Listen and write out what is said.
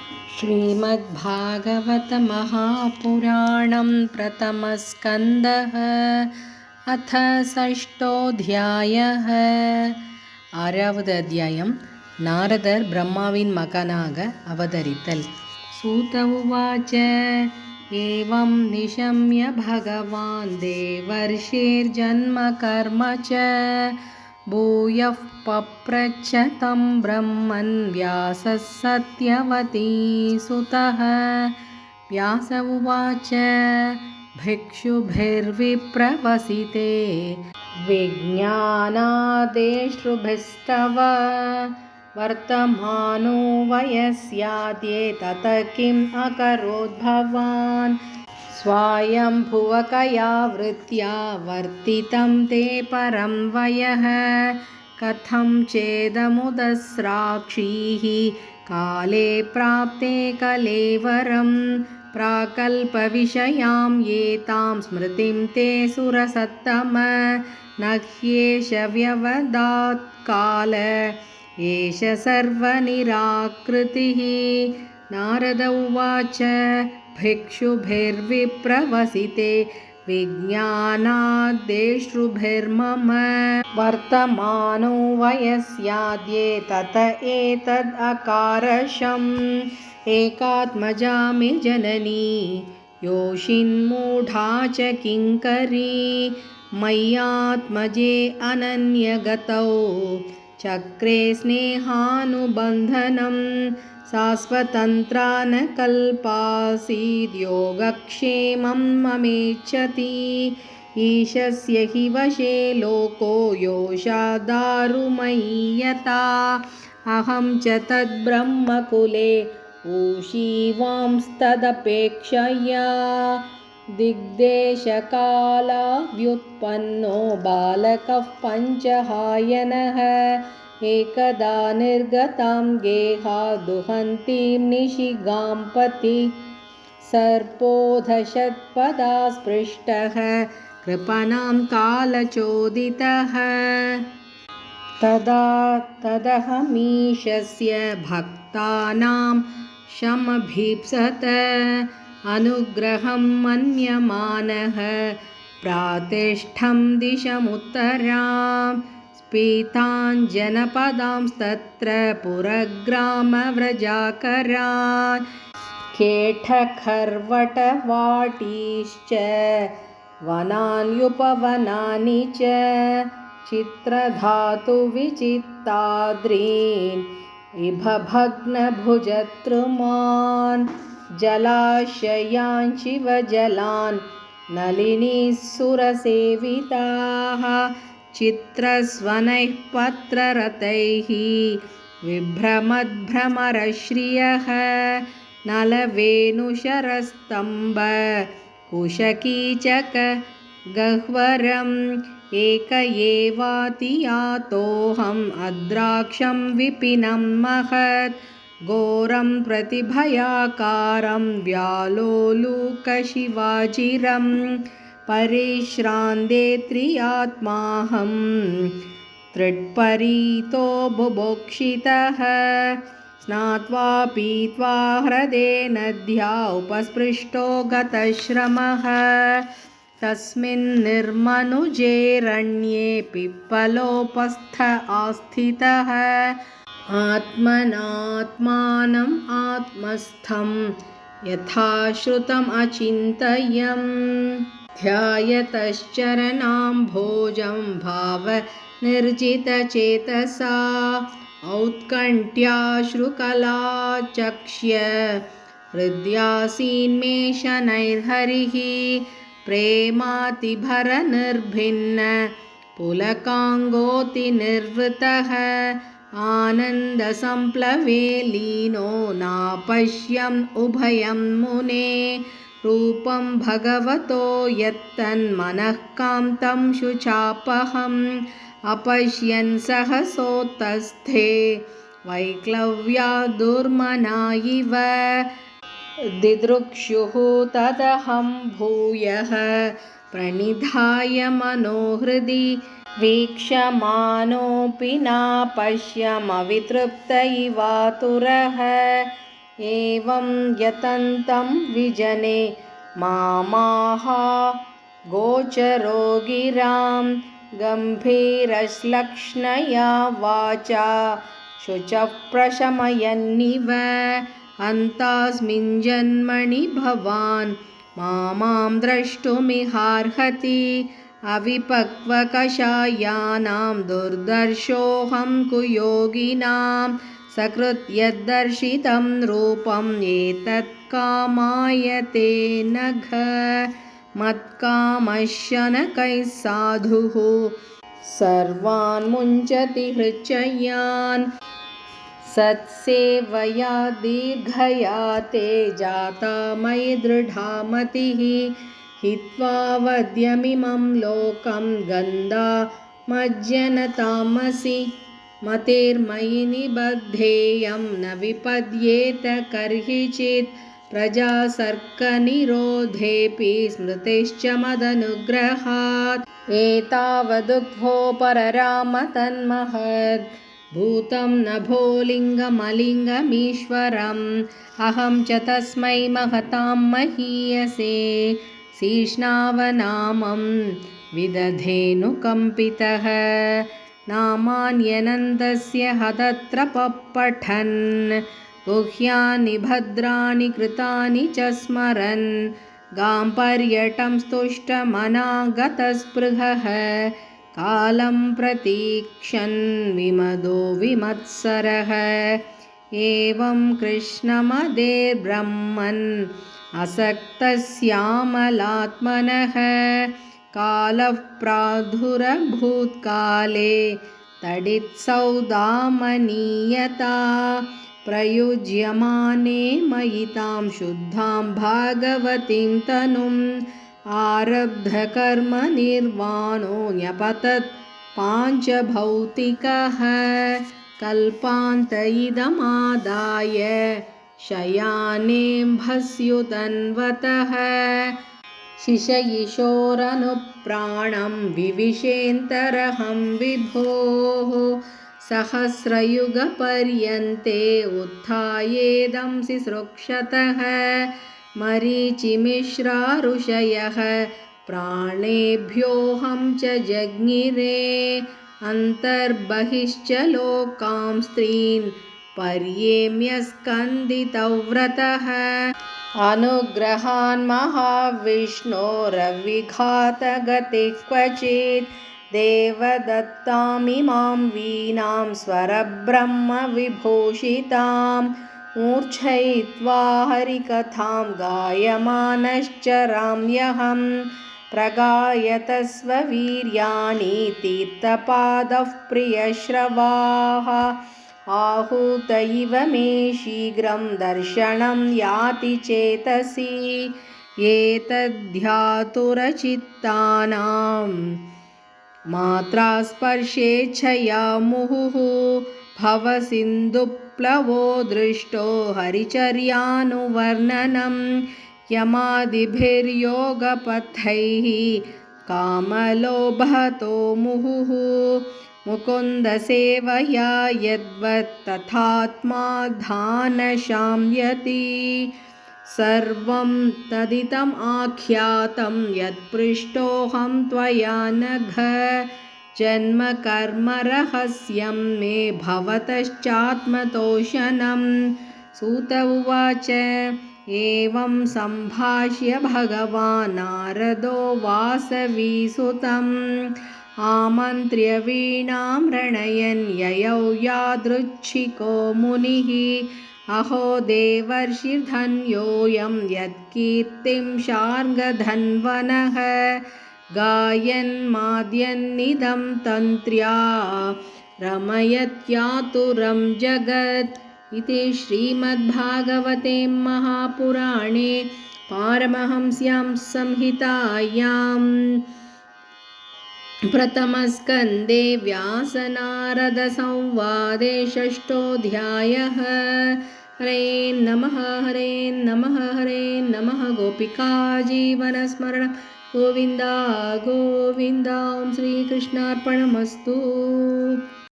श्रीमद्भागवत महापुराणं प्रथमस्कन्धः अथ षष्ठोऽध्यायः ஆறாவது அத்தியாயம் நாரதர் பிரம்மாவின் மகனாக அவதரித்தல். சூத உவாச்ச ஏவம் நிஷம்ய பகவான் தேவர்ஷிர்ஜன்ம கர்ம ச பூயः பப்ரச்ச तं ब्रह्मन् व्यासः सत्यवती सुतः. व्यास उवाच भिक्षुभिर्विप्रवसिते विज्ञानादेष्टृभिस्तव वर्तमानो वयस्याद्ये तत किम् अकरोत् भवान् स्वायम्भुवकया वृत्त्या वर्तितं ते परं वयः कथं चेदमुदस्राक्षीः काले प्राप्ते कलेवरं प्राकल्पविषयां एतां स्मृतिं ते सुरसत्तम न ह्येष व्यवदात् काल एष सर्वनिराकृतिः. नारद उवाच भिक्षुभिर्विप्रवसिते विज्ञानादेष्टृभिर्मम वर्तमानो वयस्याद्ये तत एतद् अकारशम् एकात्मजा मे जननी योषिन्मूढा च किङ्करी मय्यात्मजे अनन्यगतौ चक्रे स्नेहानुबन्धनं सा स्वतन्त्रा न कल्पासीद् योगक्षेमं ममेच्छति ईशस्य हि वशे लोको योषा दारुमय्यता अहं च तद्ब्रह्मकुले ऊषीवांस्तदपेक्षया दिग्देशकालाव्युत्पन्नो बालकः पञ्चहायनः एकदा निर्गतां गेहादुहन्तीं निशिगां पति सर्पोधशत्पदा स्पृष्टः कृपणां कालचोदितः तदा तदहमीशस्य भक्तानां शमभीप्सत अनुग्रहं मन्यमानः प्रातिष्ठं दिशमुत्तरां स्फीताञ्जनपदांस्तत्र पुरग्रामव्रजाकरान् केठखर्वटवाटीश्च वनान्युपवनानि च चित्रधातुविचित्ताद्रीन् इभभग्नभुजतृमान् जलाशयान् शिवजलान् नलिनीसुरसेविताः चित्रस्वनैः पत्ररतैः विभ्रमद्भ्रमरश्रियः नलवेणुशरस्तम्भ कुशकीचक गह्वरम् एक एवातियातोऽहम् अद्राक्षं विपिनं महत् घोरं प्रतिभयाकारं व्यालोलुकशिवाजिरं परिश्रान्ते त्रियात्माहं त्रिट्परीतो बुभुक्षितः स्नात्वा पीत्वा ह्रदे नद्या उपस्पृष्टो गतश्रमः तस्मिन् निर्मनुजेरण्ये पिप्पलोपस्थ आस्थितः आत्मनात्मानम् आत्मस्थं यथा श्रुतम् अचिन्तयन् ध्यायतश्चरणाम्भोजं भावनिर्जितचेतसा औत्कण्ठ्याश्रुकलाचक्ष्य हृद्यासीन्मे शनैर्हरिः प्रेमातिभरनिर्भिन्न पुलकाङ्गोतिनिर्वृतः आनन्दसंप्लवे लीनो नापश्यम् उभयं मुने रूपं भगवतो यत्तन्मनःकान्तं शुचापहम् अपश्यन् सहसोत्तस्थे वैक्लव्यादुर्मना इव दिदृक्षुः तदहं भूयः प्रणिधाय मनोहृदि वीक्षमानोऽपि नापश्यमवितृप्त इवातुरः एवं यतन्तं विजने मामाह गोचरो गिरां गम्भीरश्लक्ष्णया वाचा शुचः प्रशमयन्निव अन्तास्मिन् जन्मनि भवान् मां द्रष्टुमिहार्हति अविपक्वकषायाणां दुर्दर्शोऽहं कुयोगिनां सकृत् यद्दर्शितं रूपम् एतत् कामायते नघ मत्कामश्शनकैः साधुः सर्वान् मुञ्चति हृच्चयान् सत्सेवया दीर्घया ते जाता मयि दृढा मतिः हित्वा वद्यमिमं लोकं गन्धामज्जनतामसि मतिर्मयि निबद्धेयं न विपद्येत कर्हिचित् प्रजासर्कनिरोधेऽपि स्मृतिश्च मदनुग्रहात् एतावदुक्तो परराम तन्महद् भूतं नभोलिङ्गमलिङ्गमीश्वरम् अहं च तस्मै महतां महीयसे शीर्ष्णावनामं विदधेऽनुकम्पितः नामान्यनन्तस्य हतत्र पठन् गुह्यानि भद्राणि कृतानि च स्मरन् गाम्पर्यटं स्तुष्टमनागतस्पृहः कालं प्रतीक्षन् विमदो विमत्सरः एवं कृष्णमदेर्ब्रह्मन् असक्तस्यामलात्मनः कालः प्रादुरभूत्काले तडित्सौदामनीयता प्रयुज्यमाने मयि तां शुद्धां भागवतीं तनुम् आरब्धकर्मनिर्वाणो न्यपतत् पाञ्चभौतिकः कल्पान्त इदमादाय शयानेऽम्भस्युतन्वतः शिशयिशोरनुप्राणं विविशेऽन्तरहं विभोः सहस्रयुगपर्यन्ते उत्थायेदं सिसृक्षतः मरीचिमिश्रा ऋषयः प्राणेभ्योऽहं च जज्ञिरे अन्तर्बहिश्च लोकां स्त्रीन् पर्येम्य स्कन्दितव्रतः अनुग्रहान् महाविष्णोरविघातगतिः क्वचित् देवदत्तामिमां वीणां स्वरब्रह्मविभूषितां मूर्छयित्वा हरिकथां गायमानश्चराम्यहं प्रगायतस्ववीर्याणि तीर्थपादः प्रियश्रवाः आहूत इव मे शीघ्रं दर्शनं याति चेतसि एतद्ध्यातुरचित्तानां मात्रास्पर्शेच्छया मुहुः भवसिन्धुप्लवो दृष्टो हरिचर्यानुवर्णनं यमादिभिर्योगपथैः कामलोभतो मुहुः मुकुन्दसेवया यद्वत् तथात्माधानशाम्यति सर्वं तदिदम् आख्यातं यत्पृष्टोऽहं त्वया नघ जन्मकर्मरहस्यं मे भवतश्चात्मतोषणं सूत उवाच एवं सम्भाष्य भगवान् नारदो वासवीसुतम् आमन्त्र्य वीणां रणयन् ययौ यादृच्छिको मुनिः अहो देवर्षिर्धन्योऽयं यत्कीर्तिं शार्ङ्गधन्वनः गायन्माद्यन्निदं तन्त्र्या रमयत्यातुरं जगत् इति श्रीमद्भागवते महापुराणे पारमहंस्यां संहितायां प्रथमस्कन्धे व्यासनारदसंवादे षष्ठोऽध्यायः। हरे नमः हरे नमः हरे नमः। गोपिका जीवनस्मरणं गोविन्दा गोविन्दा। ओं श्रीकृष्णार्पणमस्तु।